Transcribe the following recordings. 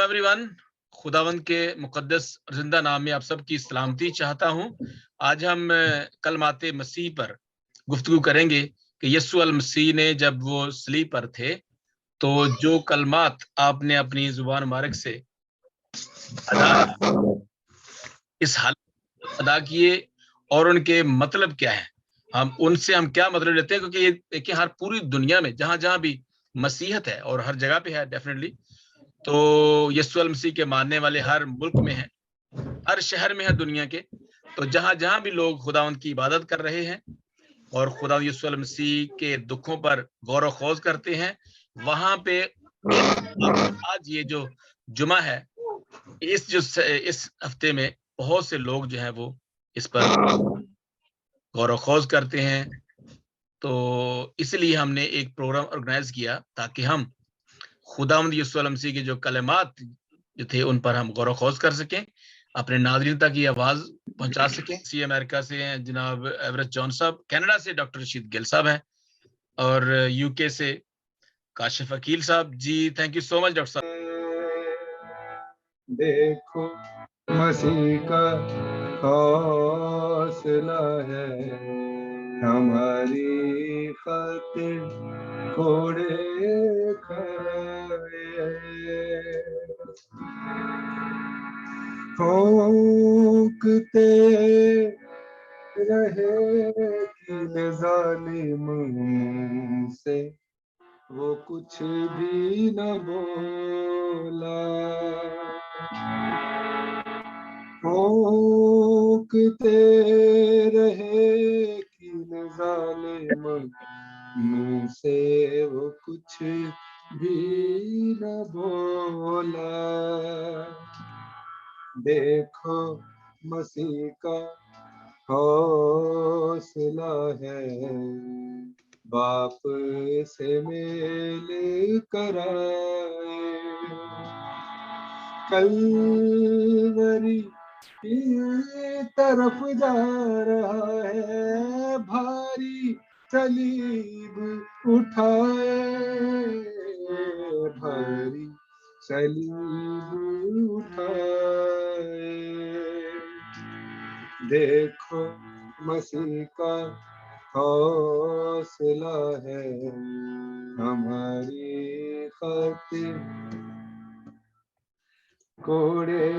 Everyone, खुदावंद के मुकद्दस और जिंदा नाम में आप सबकी सलामती चाहता हूं। आज हम कलमाते मसीह पर गुफ्तगू करेंगे कि यस्सु अल मसीह ने जब वो सलीब पर थे तो जो कलमात आपने अपनी जुबान मुबारक से अदा इस हालत अदा किए और उनके मतलब क्या है, हम क्या मतलब लेते हैं, क्योंकि ये देखिए हर पूरी दुनिया में जहां जहां भी मसीहत है और हर जगह पे है डेफिनेटली, तो यस्सु अल मसीह के मानने वाले हर मुल्क में है, हर शहर में है दुनिया के। तो जहां जहां भी लोग खुदावंद की इबादत कर रहे हैं और खुदा यस्सु अल मसीह के दुखों पर गौर खोज करते हैं, वहां पे आज ये जो जुमा है, इस हफ्ते में बहुत से लोग जो है वो इस पर गौर खोज करते हैं। तो इसलिए हमने एक प्रोग्राम ऑर्गेनाइज किया ताकि हम खुदावंद यस्सु अल मसीह के जो कलमात जो थे उन पर हम गौर खोज कर सकें, अपने नाज़रीन तक ये आवाज पहुंचा सकें। सी अमेरिका से हैं जनाब एवरेस्ट जॉन साहब, कनाडा से डॉक्टर रशीद गिल साहब हैं, और यूके से काशिफ अकील साहब। जी thank you so much doctor साहब। देखो मसीह का हौसला है, हमारी खातिर घोड़े खड़े, ठोकते रहे कि जालिम से वो कुछ भी न बोला, ठोकते रहे कि जालिम मुंह से वो कुछ भी न बोला। देखो मसीह का हौसला है, बाप से मेल कराए, कलवरी की तरफ जा रहा है, भारी सलीब उठाए, भारी सलीब उठाए। देखो मसीह का हौसला है, हमारी खातिर कोड़े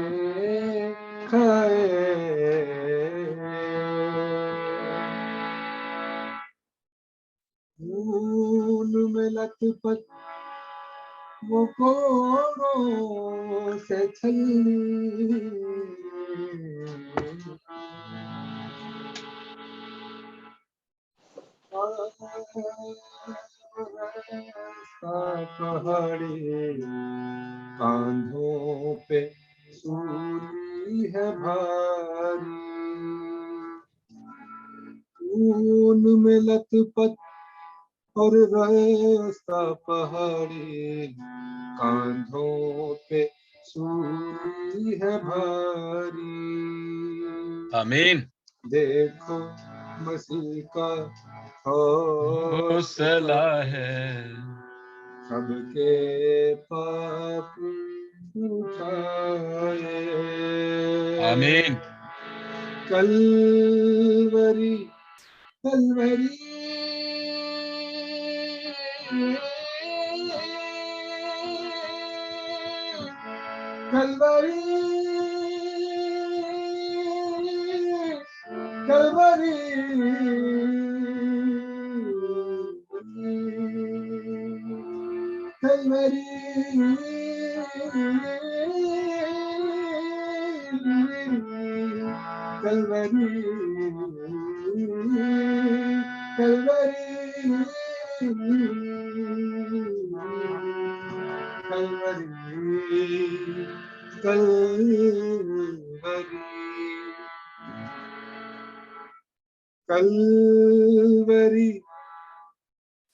खाए। खून में लथपथ वो कोड़ों से छलनी, पहाड़ी कांधों पे सूली है भारी, खून में लथपथ और रास्ता पहाड़ी, कांधों पे सूली है भारी। आमीन। देखो मसीह का हौसला है, सबके पाप उठाए। आमीन। कलवरी कलवरी कलवरी कलवरी कलवरी कलवरी कलवरी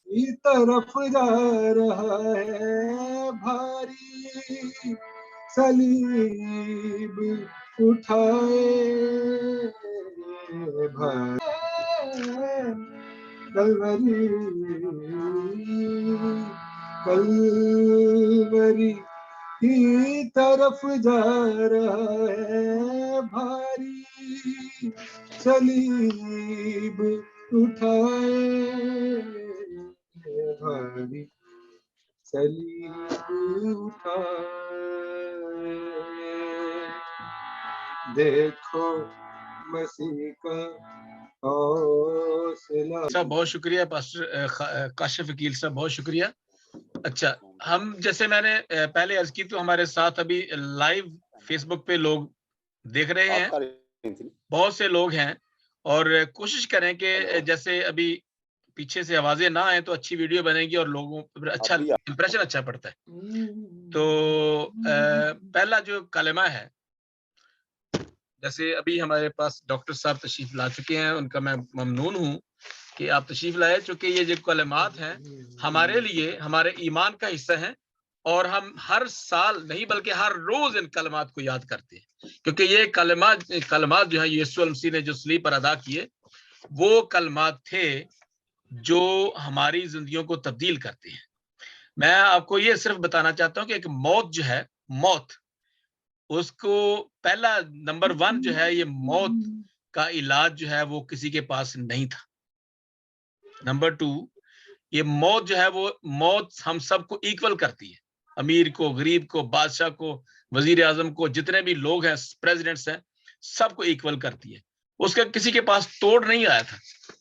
की तरफ जा रहा है, भारी सलीब उठाए, कलवरी कलवरी की तरफ जा रहा है भारी सलीब उठाए भारी सलीब उठाए देखो मसीह का हौसला। साहब बहुत शुक्रिया, पास्टर काशिफ वकील साहब बहुत शुक्रिया। अच्छा, हम जैसे मैंने पहले अर्ज की, तो हमारे साथ अभी लाइव फेसबुक पे लोग देख रहे हैं, बहुत से लोग हैं, और कोशिश करें कि जैसे अभी पीछे से आवाजें ना आए तो अच्छी वीडियो बनेगी और लोगों पर अच्छा इंप्रेशन अच्छा पड़ता है। तो पहला जो कलमा है, जैसे अभी हमारे पास डॉक्टर साहब तशरीफ ला चुके हैं, उनका मैं ममनून हूँ कि आप तशरीफ लाए, चूंकि ये जो कलमात हैं हमारे लिए हमारे ईमान का हिस्सा है, और हम हर साल नहीं बल्कि हर रोज इन कलमात को याद करते हैं, क्योंकि ये कलमात जो है यीशु मसीह ने जो सलीब पर अदा किए, वो कलमात थे जो हमारी जिंदगियों को तब्दील करते हैं। मैं आपको ये सिर्फ बताना चाहता हूँ कि एक मौत जो है, मौत, उसको पहला नंबर 1 जो है, ये मौत का इलाज जो है वो किसी के पास नहीं था। नंबर 2, ये मौत जो है वो मौत हम सबको इक्वल करती है, अमीर को, गरीब को, बादशाह को, वजीर आजम को, जितने भी लोग हैं, प्रेसिडेंट्स हैं, सबको इक्वल करती है। उसका किसी के पास तोड़ नहीं आया था,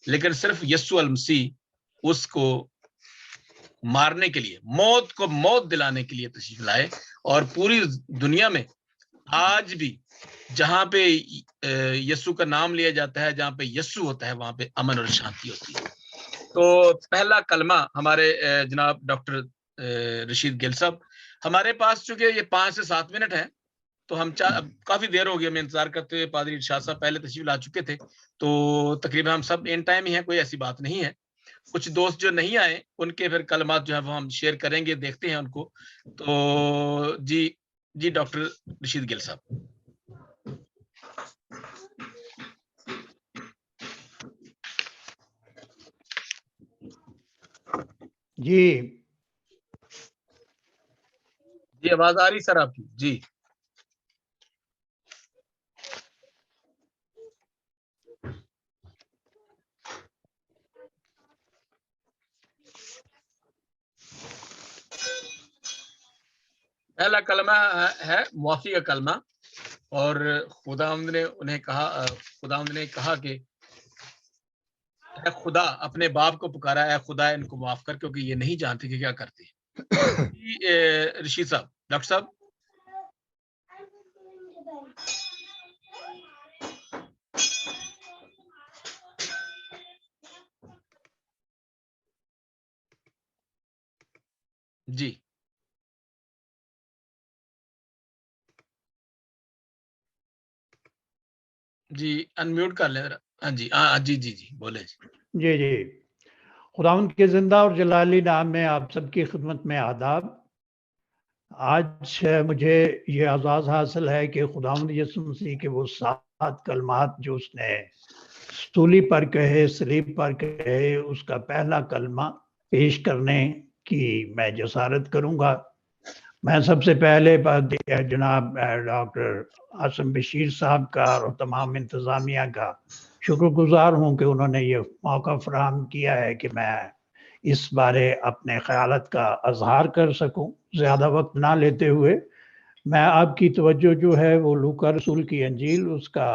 लेकिन सिर्फ यीशु अल मसीह उसको मारने के लिए, मौत को मौत दिलाने के लिए तशरीफ लाए। और पूरी दुनिया में आज भी जहां पे यीशु का नाम लिया जाता है, जहां पे यीशु होता है, वहां पे अमन और शांति होती है। तो पहला कलमा हमारे जनाब डॉक्टर रशीद गिल साहब, हमारे पास चूंकि ये 5 से 7 मिनट है, तो हम काफी देर हो गई हमें इंतजार करते हुए। पादरी इरशाद साहब पहले तशरीफ ला चुके थे, तो तकरीबन हम सब इन टाइम ही हैं, कोई ऐसी बात नहीं है। कुछ दोस्त जो नहीं आए उनके फिर कलमात जो है वो हम शेयर करेंगे, देखते हैं उनको। तो जी डॉक्टर रशीद गिल साहब। जी आवाज आ रही सर आपकी? जी पहला कलमा है मुआफी का कलमा, और खुदावंद ने उन्हें कहा, खुदावंद ने कहा कि खुदा, अपने बाप को पुकारा, है खुदा इनको माफ कर, क्योंकि ये नहीं जानते कि क्या करते हैं। ऋषि साहब, डॉक्टर साहब। जी अनम्यूट कर ले। हाँ जी बोले जी खुदावंद के जिंदा और जलाली नाम में आप सबकी खिदमत में आदाब। आज मुझे ये एजाज़ हासिल है कि खुदावंद यीशु मसीह के वो 7 कलमात जो उसने सूली पर कहे, सलीब पर कहे, उसका पहला कलमा पेश करने की मैं जसारत करूंगा। मैं सबसे पहले जनाब डॉक्टर आसम बशीर साहब का और तमाम इंतज़ामिया का शुक्रगुजार हूँ कि उन्होंने ये मौका फराहम किया है कि मैं इस बारे अपने ख्यालात का अजहार कर सकूं। ज़्यादा वक्त ना लेते हुए मैं आपकी तवज्जो जो है वो लूका रसूल की अंजील उसका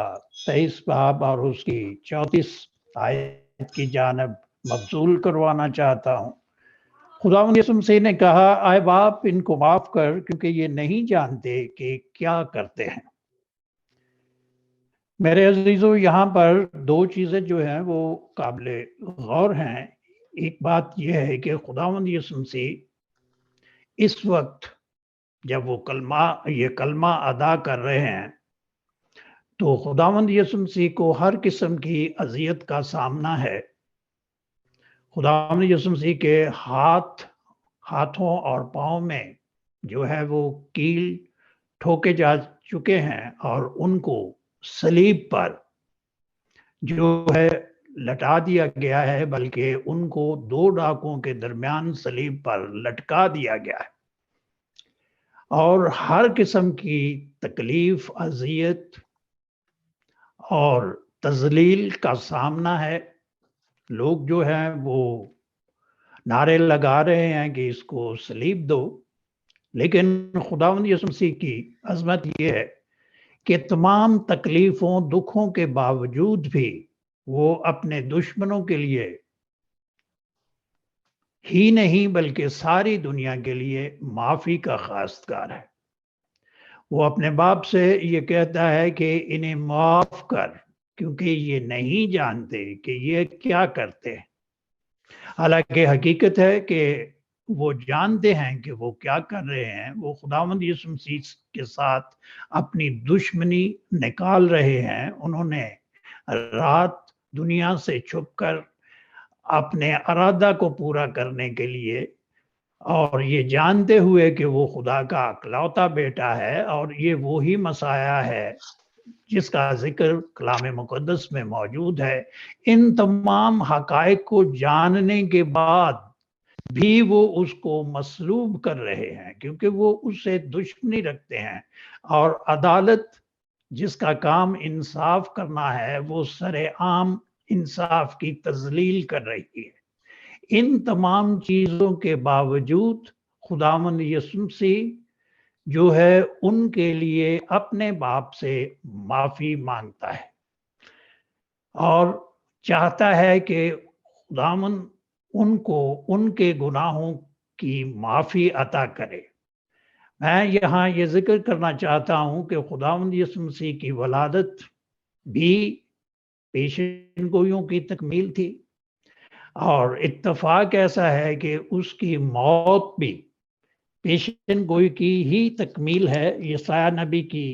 23 बाब और उसकी 34 आयत की जानब मबसूल करवाना चाहता हूँ। खुदावंद यीशु मसीह ने कहा, आए बाप, इनको माफ कर, क्योंकि ये नहीं जानते कि क्या करते हैं। मेरे अजीजों, यहाँ पर 2 चीजें जो हैं वो काबिले गौर हैं। एक बात यह है कि खुदावंद यीशु मसीह इस वक्त जब वो ये कलमा अदा कर रहे हैं, तो खुदावंद यीशु मसीह को हर किस्म की अजियत का सामना है। खुदावंद यीशु मसीह के हाथों और पाँव में जो है वो कील ठोके जा चुके हैं, और उनको सलीब पर जो है लटा दिया गया है, बल्कि उनको 2 डाकुओं के दरमियान सलीब पर लटका दिया गया है। اور ہر قسم کی تکلیف، اذیت اور تذلیل کا سامنا ہے۔ لوگ جو ہیں وہ نعرے لگا رہے ہیں کہ اس کو صلیب دو، لیکن خداوند یسوع مسیح کی عظمت یہ ہے کہ تمام تکلیفوں، دکھوں کے باوجود بھی وہ اپنے دشمنوں کے لیے ہی نہیں بلکہ ساری دنیا کے لیے معافی کا خواستگار ہے۔ وہ اپنے باپ سے یہ کہتا ہے کہ انہیں معاف کر، کیونکہ یہ نہیں جانتے کہ یہ کیا کرتے ہیں۔ حالانکہ حقیقت ہے کہ وہ جانتے ہیں کہ وہ کیا کر رہے ہیں۔ وہ خداوند یسوع مسیح کے ساتھ اپنی دشمنی نکال رہے ہیں۔ انہوں نے رات دنیا سے چھپ کر اپنے ارادہ کو پورا کرنے کے لیے، اور یہ جانتے ہوئے کہ وہ خدا کا اکلوتا بیٹا ہے اور یہ وہی مسیح ہے جس کا ذکر کلام مقدس میں موجود ہے، ان تمام حقائق کو جاننے کے بعد بھی وہ اس کو مصلوب کر رہے ہیں، کیونکہ وہ اس سے دشمنی رکھتے ہیں، اور عدالت جس کا کام انصاف کرنا ہے وہ سر عام انصاف کی تذلیل کر رہی ہے۔ ان تمام چیزوں کے باوجود خداوند یسوع مسیح جو ہے ان کے لیے اپنے باپ سے معافی مانگتا ہے اور چاہتا ہے کہ خداوند ان کو ان کے گناہوں کی معافی عطا کرے۔ میں یہاں یہ ذکر کرنا چاہتا ہوں کہ خداوند یسوع مسیح کی ولادت بھی پیشن گوئیوں کی تکمیل تھی، اور اتفاق ایسا ہے کہ اس کی موت بھی پیشن گوئی کی ہی تکمیل ہے۔ یسایہ نبی کی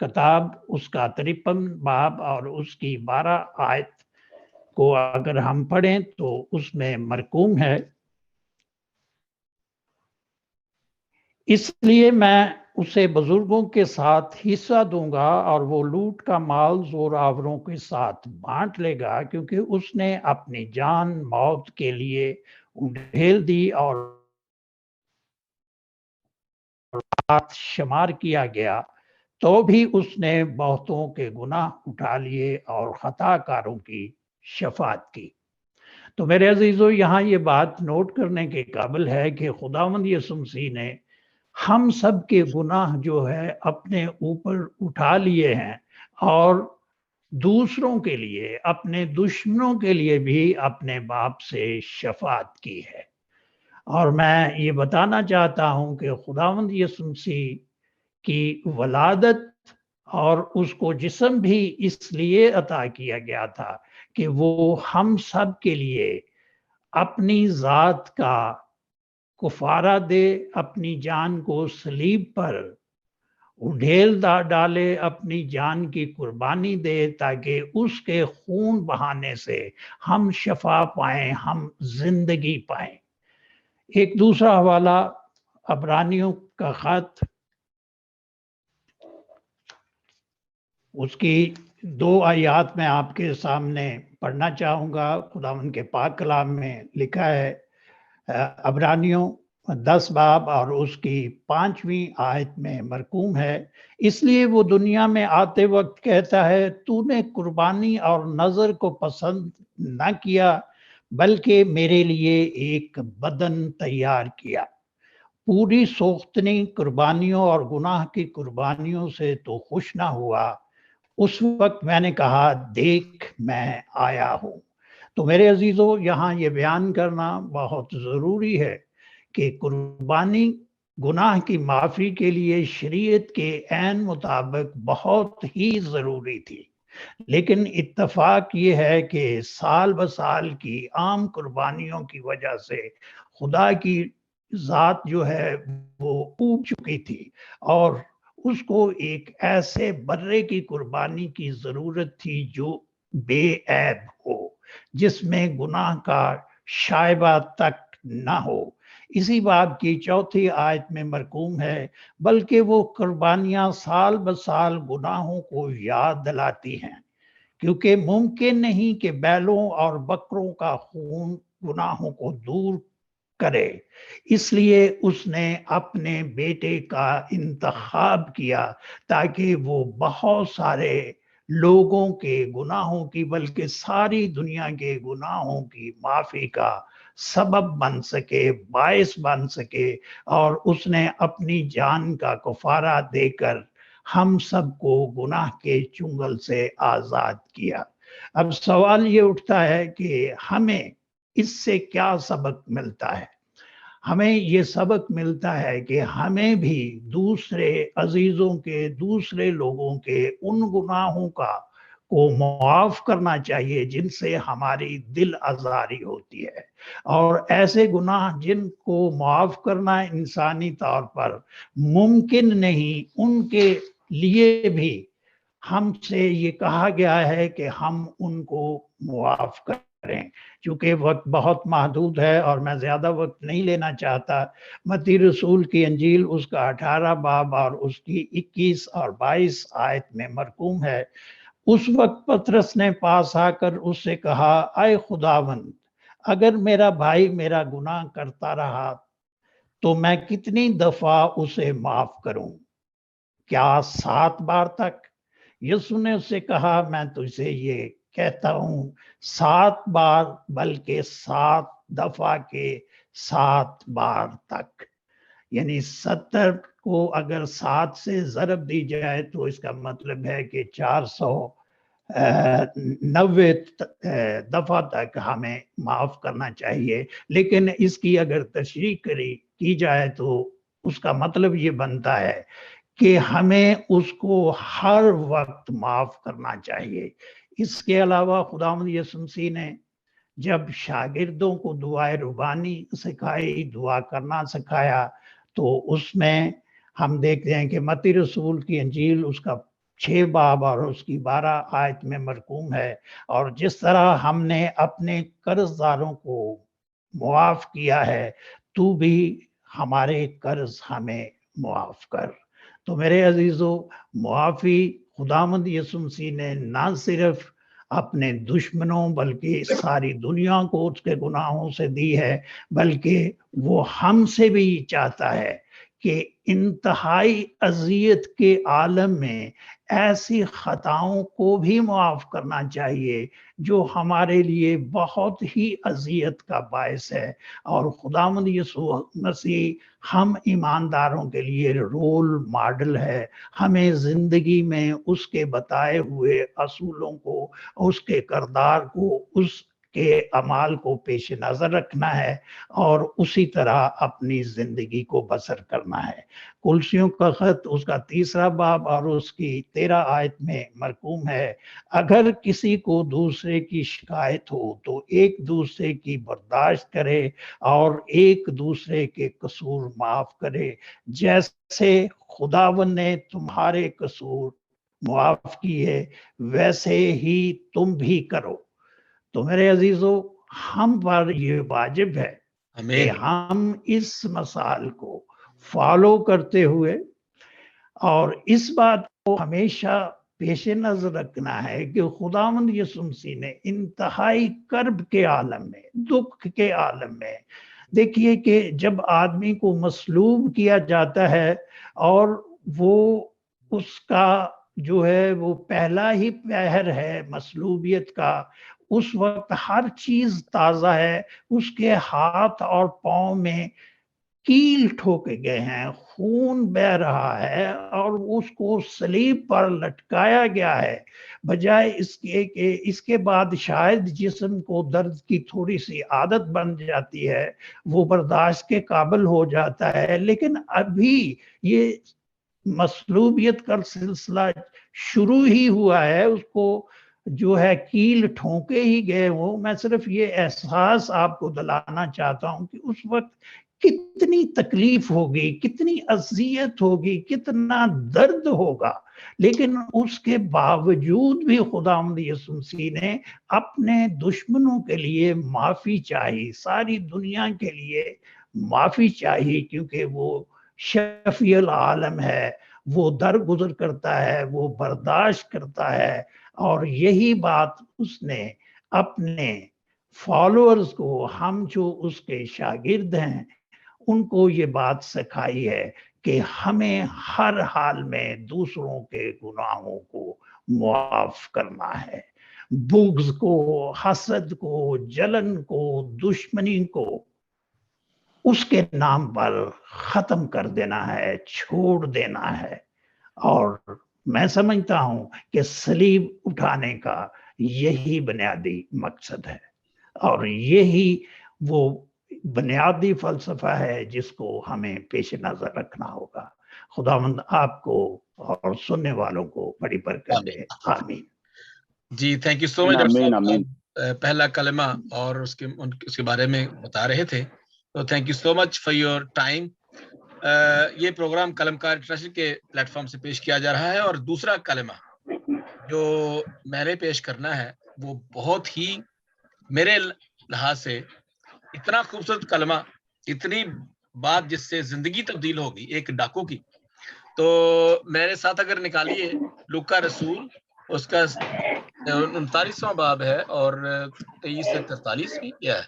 کتاب اس کا 53 باب اور اس کی 12 آیت کو اگر ہم پڑھیں تو اس میں مرقوم ہے، اس لیے میں اسے بزرگوں کے ساتھ حصہ دوں گا اور وہ لوٹ کا مال زور آوروں کے ساتھ بانٹ لے گا، کیونکہ اس نے اپنی جان موت کے لیے ڈھیل دی اور رات شمار کیا گیا، تو بھی اس نے بہتوں کے گناہ اٹھا لیے اور خطا کاروں کی شفاعت کی۔ تو میرے عزیزو، یہاں یہ بات نوٹ کرنے کے قابل ہے کہ خداوند یسوع مسیح نے ہم سب کے گناہ جو ہے اپنے اوپر اٹھا لیے ہیں، اور دوسروں کے لیے، اپنے دشمنوں کے لیے بھی اپنے باپ سے شفاعت کی ہے۔ اور میں یہ بتانا چاہتا ہوں کہ خداوند یسوع مسیح کی ولادت اور اس کو جسم بھی اس لیے عطا کیا گیا تھا کہ وہ ہم سب کے لیے اپنی ذات کا کفارہ دے، اپنی جان کو صلیب پر ڈھیل ڈالے، اپنی جان کی قربانی دے، تاکہ اس کے خون بہانے سے ہم شفا پائیں، ہم زندگی پائیں۔ ایک دوسرا حوالہ عبرانیوں کا خط، اس کی 2 آیات میں آپ کے سامنے پڑھنا چاہوں گا۔ خداوند کے پاک کلام میں لکھا ہے، عبرانیوں 10 باب اور اس کی 5ویں آیت میں مرقوم ہے، اس لیے وہ دنیا میں آتے وقت کہتا ہے، تو نے قربانی اور نذر کو پسند نہ کیا، بلکہ میرے لیے ایک بدن تیار کیا۔ پوری سوختنی قربانیوں اور گناہ کی قربانیوں سے تو خوش نہ ہوا۔ اس وقت میں نے کہا، دیکھ میں آیا ہوں۔ تو میرے عزیزو، یہاں یہ بیان کرنا بہت ضروری ہے کہ قربانی گناہ کی معافی کے لیے شریعت کے عین مطابق بہت ہی ضروری تھی، لیکن اتفاق یہ ہے کہ سال بسال کی عام قربانیوں کی وجہ سے خدا کی ذات جو ہے وہ اوب چکی تھی، اور اس کو ایک ایسے برے کی قربانی کی ضرورت تھی جو بے عیب ہو، جس میں گناہ کا شائبہ تک نہ ہو۔ اسی باب کی 4 آیت میں مرقوم ہے، بلکہ وہ قربانیاں سال بسال گناہوں کو یاد دلاتی ہیں، کیونکہ ممکن نہیں کہ بیلوں اور بکروں کا خون گناہوں کو دور کرے، اس لیے اس نے اپنے بیٹے کا انتخاب کیا تاکہ وہ بہت سارے لوگوں کے گناہوں کی بلکہ ساری دنیا کے گناہوں کی معافی کا سبب بن سکے، باعث بن سکے، اور اس نے اپنی جان کا کفارہ دے کر ہم سب کو گناہ کے چنگل سے آزاد کیا۔ اب سوال یہ اٹھتا ہے کہ ہمیں اس سے کیا سبق ملتا ہے؟ ہمیں یہ سبق ملتا ہے کہ ہمیں بھی دوسرے عزیزوں کے، دوسرے لوگوں کے ان گناہوں کو معاف کرنا چاہیے جن سے ہماری دل آزاری ہوتی ہے، اور ایسے گناہ جن کو معاف کرنا انسانی طور پر ممکن نہیں، ان کے لیے بھی ہم سے یہ کہا گیا ہے کہ ہم ان کو معاف کریں۔ چونکہ وقت بہت محدود ہے اور میں زیادہ وقت نہیں لینا چاہتا، متی رسول کی انجیل اس کا 18 باب اور اس کی 21 اور 22 آیت میں مرقوم ہے۔ اس وقت پطرس نے پاس آ کر اس سے کہا، اے خداوند، اگر میرا بھائی میرا گناہ کرتا رہا تو میں کتنی دفعہ اسے معاف کروں؟ کیا 7 بار تک؟ یسوع نے اس سے کہا، میں تجھے یہ کہتا ہوں 7 بار، بلکہ 7 دفعہ کے 7 بار تک۔ یعنی 70 کو اگر 7 سے ضرب دی جائے تو اس کا مطلب ہے کہ 490 دفعہ تک ہمیں معاف کرنا چاہیے۔ لیکن اس کی اگر تشریح کی جائے تو اس کا مطلب یہ بنتا ہے کہ ہمیں اس کو ہر وقت معاف کرنا چاہیے۔ اس کے علاوہ خداوند یسوع مسیح نے جب شاگردوں کو دعائے ربانی سکھائی، دعا کرنا سکھایا، تو اس میں ہم دیکھتے ہیں کہ متی رسول کی انجیل اس کا 6 باب اور اس کی 12 آیت میں مرقوم ہے، اور جس طرح ہم نے اپنے قرض داروں کو معاف کیا ہے، تو بھی ہمارے قرض ہمیں معاف کر۔ تو میرے عزیزو، معافی خداوند یسوع مسیح نے نہ صرف اپنے دشمنوں بلکہ ساری دنیا کو اس کے گناہوں سے دی ہے، بلکہ وہ ہم سے بھی چاہتا ہے کہ انتہائی اذیت کے عالم میں ایسی خطاؤں کو بھی معاف کرنا چاہیے جو ہمارے لیے بہت ہی اذیت کا باعث ہے۔ اور خداوند یسوع مسیح ہم ایمانداروں کے لیے رول ماڈل ہے۔ ہمیں زندگی میں اس کے بتائے ہوئے اصولوں کو، اس کے کردار کو، اس کے اعمال کو پیش نظر رکھنا ہے اور اسی طرح اپنی زندگی کو بسر کرنا ہے۔ کلسیوں کا خط اس کا 3 باب اور اس کی 13 آیت میں مرقوم ہے، اگر کسی کو دوسرے کی شکایت ہو تو ایک دوسرے کی برداشت کرے اور ایک دوسرے کے قصور معاف کرے، جیسے خداوند نے تمہارے قصور معاف کیے ویسے ہی تم بھی کرو۔ تو میرے عزیزو، ہم پر یہ واجب ہے کہ آمین۔ ہم اس مثال کو فالو کرتے ہوئے، اور اس بات کو ہمیشہ پیش نظر رکھنا ہے کہ خداوند یسوع مسیح نے انتہائی کرب کے عالم میں، دکھ کے عالم میں، دیکھیے کہ جب آدمی کو مصلوب کیا جاتا ہے اور وہ اس کا جو ہے وہ پہلا ہی پہر ہے مصلوبیت کا، اس وقت ہر چیز تازہ ہے، اس کے ہاتھ اور پاؤں میں کیل ٹھوکے گئے ہیں، خون بہ رہا ہے اور اس کو صلیب پر لٹکایا گیا ہے، بجائے اس کے کہ اس کے بعد شاید جسم کو درد کی تھوڑی سی عادت بن جاتی ہے، وہ برداشت کے قابل ہو جاتا ہے، لیکن ابھی یہ مصلوبیت کا سلسلہ شروع ہی ہوا ہے، اس کو جو ہے کیل ٹھونکے ہی گئے ہوں۔ میں صرف یہ احساس آپ کو دلانا چاہتا ہوں کہ اس وقت کتنی تکلیف ہوگی، کتنی اذیت ہوگی، کتنا درد ہوگا، لیکن اس کے باوجود بھی خداوند یسوع مسیح نے اپنے دشمنوں کے لیے معافی چاہی، ساری دنیا کے لیے معافی چاہی، کیونکہ وہ شفیع العالم ہے، وہ درگزر کرتا ہے، وہ برداشت کرتا ہے، اور یہی بات اس نے اپنے फॉलोअर्स को, हम जो उसके शागिर्द हैं, उनको ये बात सिखाई है कि हमें हर हाल में दूसरों के गुनाहों को मुआफ करना है, बुग़्ज़ को, हसद को, जलन को, दुश्मनी को उसके नाम पर खत्म कर देना है, छोड़ देना है। और मैं समझता हूं कि सलीब उठाने का यही बुनियादी मकसद है और यही वो बुनियादी फलसफा है जिसको हमें पेश नजर रखना होगा। खुदावंद आपको और सुनने वालों को बड़ी बरकत दे, आमीन। जी, thank you so much doctor Amin साहब। आमीन। पहला कलमा और उसके बारे में बता रहे थे, तो thank you so much for your time. ये प्रोग्राम कलमकार इंटरनेशनल के प्लेटफॉर्म से पेश किया जा रहा है और दूसरा कलमा जो मैंने पेश करना है वो बहुत ही मेरे लिहाज से इतना खूबसूरत कलमा, इतनी बात जिससे जिंदगी तब्दील होगी एक डाकू की। तो मेरे साथ अगर निकालिए लूका रसूल, उसका 39वां बाब है और 23 से 43 भी है।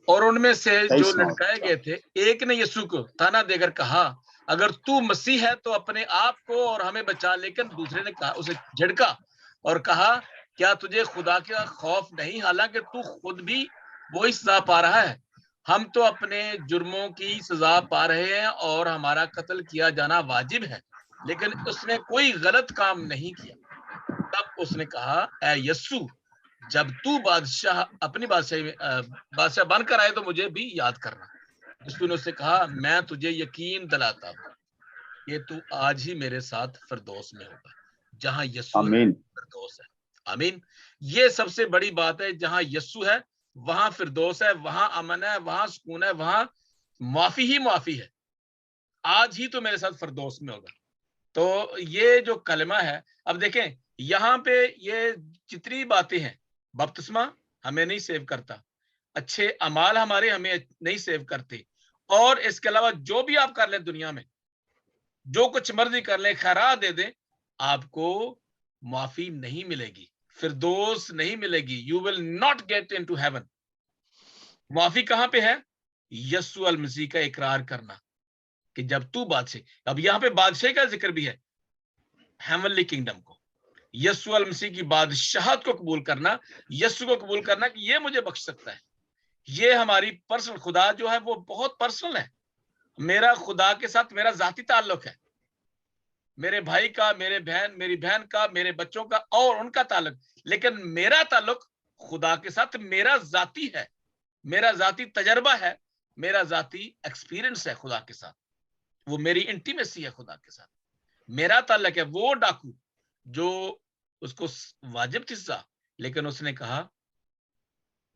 और उनमें से जो लटकाए गए थे, एक ने यीशु को ताना देकर कहा, अगर तू मसीह है तो अपने आप को और हमें बचा। लेकिन दूसरे ने कहा, उसे झिड़का और कहा, क्या तुझे खुदा का खौफ नहीं, हालांकि तू खुद भी वही सजा पा रहा है। हम तो अपने जुर्मों की सजा पा रहे हैं और हमारा कत्ल किया जाना वाजिब है, लेकिन उसने कोई गलत काम नहीं किया। तब उसने कहा, ऐ यीशु, जब तू बादशाह अपनी बादशाह बनकर आए तो मुझे भी याद करना। यीशु ने उससे कहा, मैं तुझे यकीन दिलाता हूँ कि तू आज ही मेरे साथ फिरदौस में होगा। जहां यीशु है फिरदौस है। आमीन। ये सबसे बड़ी बात है, जहां यीशु है वहां फिरदौस है, वहां अमन है, वहां सुकून है, वहां माफी ही माफी है। आज ही तो मेरे साथ फिरदौस में होगा। तो ये जो कलमा है, अब देखें यहाँ पे ये जितनी बातें हैं, बपतिस्मा हमें नहीं सेव करता, अच्छे अमाल हमारे हमें नहीं सेव करते, और इसके अलावा जो भी आप कर लें दुनिया में, जो कुछ मर्जी कर लें, खैरात दे दें, आपको माफी नहीं मिलेगी, फिरदौस नहीं मिलेगी। You will not get into haven. माफी कहां पे है? यीशु अल मसीह का इकरार करना कि जब तू बादशाह, अब यहाँ पे बादशाह का जिक्र भी है, हेवनली किंगडम को, यीशु अल मसीह की बादशाहत को कबूल करना, यीशु को कबूल करना कि ये मुझे बख्श सकता है। ये हमारी पर्सनल, खुदा जो है वो बहुत पर्सनल है। मेरा खुदा के साथ मेरा जाती ताल्लुक है, मेरे भाई का, मेरी बहन का, मेरे बच्चों का और उनका ताल्लुक, लेकिन मेरा ताल्लुक खुदा के साथ मेरा जाती है, मेरा जाती तजर्बा है, मेरा जाती एक्सपीरियंस है खुदा के साथ। वो मेरी इंटीमेसी है खुदा के साथ, मेरा ताल्लुक है। वो डाकू जो उसको वाजिब थी सजा, लेकिन उसने कहा,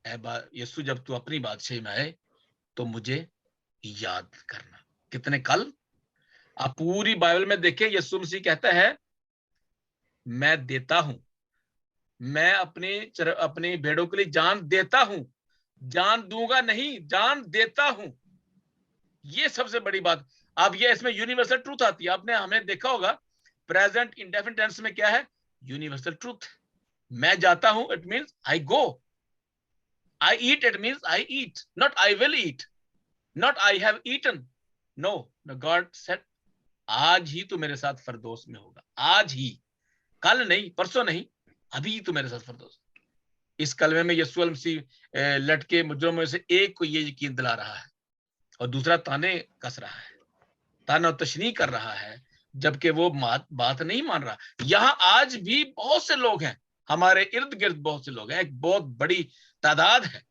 यीशु जब तू अपनी बादशाही में आए तो मुझे याद करना। कितने कल आप पूरी बाइबल में देखें, यीशु मसीह कहता है, मैं देता हूं, मैं अपने भेड़ों के लिए जान देता हूं, जान दूंगा नहीं, जान देता हूं। ये सबसे बड़ी बात। अब ये इसमें यूनिवर्सल ट्रूथ आती है। आपने हमें देखा होगा प्रेजेंट इंडेफिनिट टेंस में क्या है? Universal truth. मैं जाता हूं, it means I go. I eat, it means I eat, not I will eat, not I have eaten. No, God said, आज ही तू मेरे साथ फिरदौस में होगा। आज ही, कल नहीं, परसों नहीं, अभी तू मेरे साथ फिरदौस। इस कलमे में यीशु मसीह लटके मुजरिमों में से एक को ये यकीन दिला रहा है और दूसरा ताने कस रहा है, ताना तशनी कर रहा है, जबकि वो बात नहीं मान रहा। यहां आज भी बहुत से लोग हैं, हमारे इर्द गिर्द बहुत से लोग हैं, एक बहुत बड़ी तादाद है,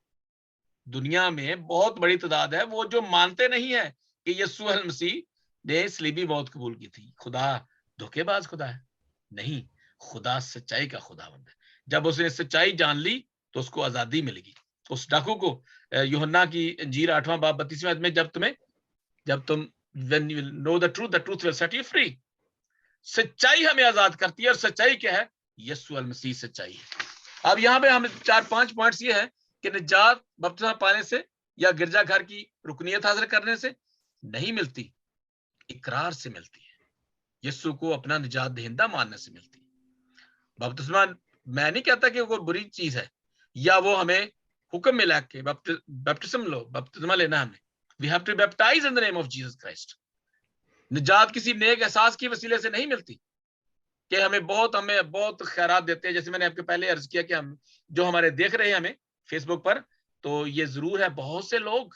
दुनिया में बहुत बड़ी तादाद है, वो जो मानते नहीं है कि यीशु मसीह ने सलीबी मौत कबूल की थी। खुदा धोखेबाज खुदा है? नहीं, खुदा सच्चाई का खुदावंद है। जब उसने सच्चाई जान ली तो उसको आजादी मिलेगी। उस डाकू को यूहन्ना की इंजील 8वां बाब 32वें आयत में, जब तुम when you know the truth will set you free। सच्चाई हमें आजाद करती है, और सच्चाई क्या है? यीशु अल मसीह सच्चाई है। अब यहाँ पे हमें 4-5 पॉइंट्स ये है कि निजात बपतिस्मा पाने से या गिरजाघर की रुकनियत हासिल करने से नहीं मिलती, इकरार से मिलती है, यीशु को अपना निजात दहिंदा मानने से मिलती है। बपतिस्मा मैं नहीं कहता कि वो बुरी चीज है या वो हमें हुक्म मिला के बैप्टिज्म लो, बपतिस्मा लेना हमें, we have to baptise in the name of Jesus Christ. निजात किसी नेक एहसास की वसीले से नहीं मिलती कि हमें बहुत खैरात देते हैं। जैसे मैंने आपके पहले अर्ज किया कि हम जो हमारे देख रहे हैं हमें फेसबुक पर, तो ये जरूर है बहुत से लोग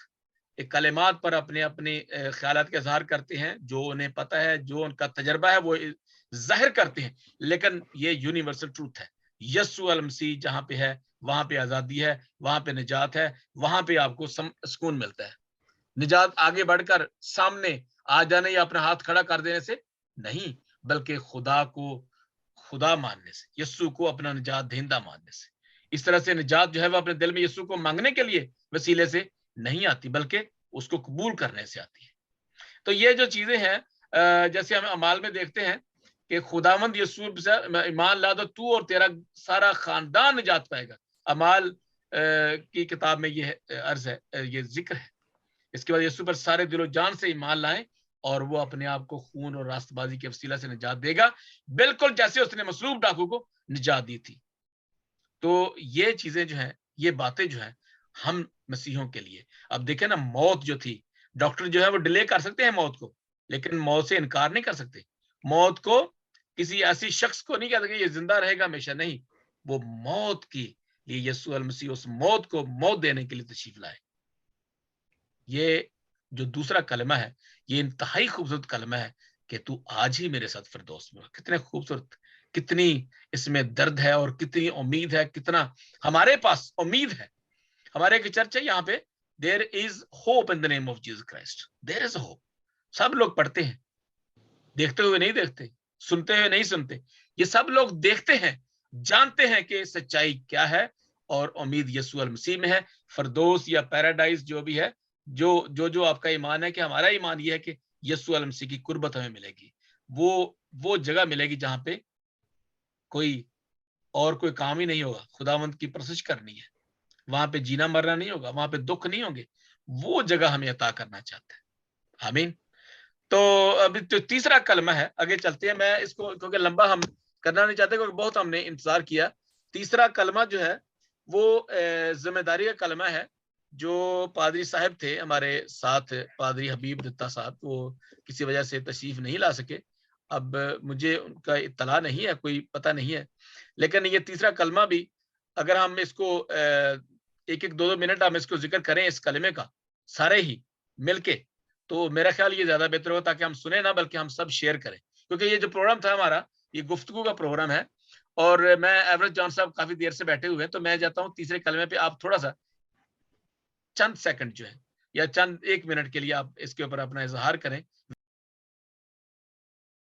एक कलिमात पर अपने अपने ख्यालात का इजहार करते हैं, जो उन्हें पता है, जो उनका तजर्बा है वो जाहिर करते हैं, लेकिन ये यूनिवर्सल ट्रूथ है। यस्सु अल मसीह जहां पे है वहां पे आजादी है, वहां पे निजात है, वहां पे आपको सुकून मिलता है। निजात आगे बढ़कर सामने आ जाने या अपना हाथ खड़ा कर देने से नहीं, बल्कि खुदा को खुदा मानने से, यस्सु को अपना निजात देंदा मानने से। इस तरह से निजात जो है वो अपने दिल में यस्सु को मांगने के लिए वसीले से नहीं आती, बल्कि उसको कबूल करने से आती है। तो ये जो चीजें हैं, जैसे हम अमाल में देखते हैं कि खुदावंद यस्सु पर ईमान ला दो तू और तेरा सारा खानदान निजात पाएगा। अमाल की किताब में ये अर्ज है, ये जिक्र है। इसके बाद यस्सु पर सारे दिलो जान से ईमान लाएं और वो अपने आप को खून और रास्तबाजी के वसीला से निजात देगा, बिल्कुल जैसे उसने मसलूब डाकू को निजात दी थी। तो ये चीजें जो हैं, ये बातें जो हैं हम मसीहों के लिए। अब देखें ना, मौत जो थी, डॉक्टर जो है वो डिले कर सकते हैं मौत को, लेकिन मौत से इनकार नहीं कर सकते। मौत को किसी ऐसी शख्स को नहीं कह सकते ये जिंदा रहेगा हमेशा, नहीं। वो मौत के लिए यस्सु अल मसीह उस मौत को मौत देने के लिए तशरीफ लाए। ये जो दूसरा कलमा है, ये इंतहाई खूबसूरत कलमा है कि तू आज ही मेरे साथ फिरदौस में। कितने खूबसूरत, कितनी इसमें दर्द है और कितनी उम्मीद है, कितना हमारे पास उम्मीद है। हमारे एक चर्च है यहाँ पे, there is hope in the name of Jesus Christ, there is hope. सब लोग पढ़ते हैं, देखते हुए नहीं देखते, सुनते हुए नहीं सुनते, ये सब लोग देखते हैं, जानते हैं कि सच्चाई क्या है और उम्मीद यस्सु अल मसीह में है। फरदौस या पैराडाइज जो भी है, जो आपका ईमान है, कि हमारा ईमान ये है कि यस्सु अल मसीह की कुर्बत हमें मिलेगी, वो जगह मिलेगी जहां पे कोई और कोई काम ही नहीं होगा, खुदावंद की परस्तिश करनी है, वहां पे जीना मरना नहीं होगा, वहां पे दुख नहीं होंगे। वो जगह हमें अता करना चाहता है। आमीन। तो अभी तो तीसरा कलमा है, आगे चलते हैं। मैं इसको क्योंकि लंबा हम करना नहीं चाहते, क्योंकि बहुत हमने इंतजार किया। तीसरा कलमा जो है वो जिम्मेदारी का कलमा है। जो पादरी साहब थे हमारे साथ, पादरी हबीब दत्ता साहब, वो किसी वजह से तशरीफ नहीं ला सके। अब मुझे उनका इत्तला नहीं है, कोई पता नहीं है, लेकिन ये तीसरा कलमा भी अगर हम इसको एक एक दो मिनट हम इसको जिक्र करें इस कलमे का सारे ही मिलके, तो मेरा ख्याल ये ज्यादा बेहतर होगा, ताकि हम सुने ना बल्कि हम सब शेयर करें। क्योंकि ये जो प्रोग्राम था हमारा, ये गुफ्तगू का प्रोग्राम है, और मैं एवरेज जॉन साहब काफी देर से बैठे हुए हैं, तो मैं चाहता हूँ तीसरे कलमे पे आप थोड़ा सा चंद सेकंड जो है या चंद एक मिनट के लिए आप इसके ऊपर अपना इजहार करें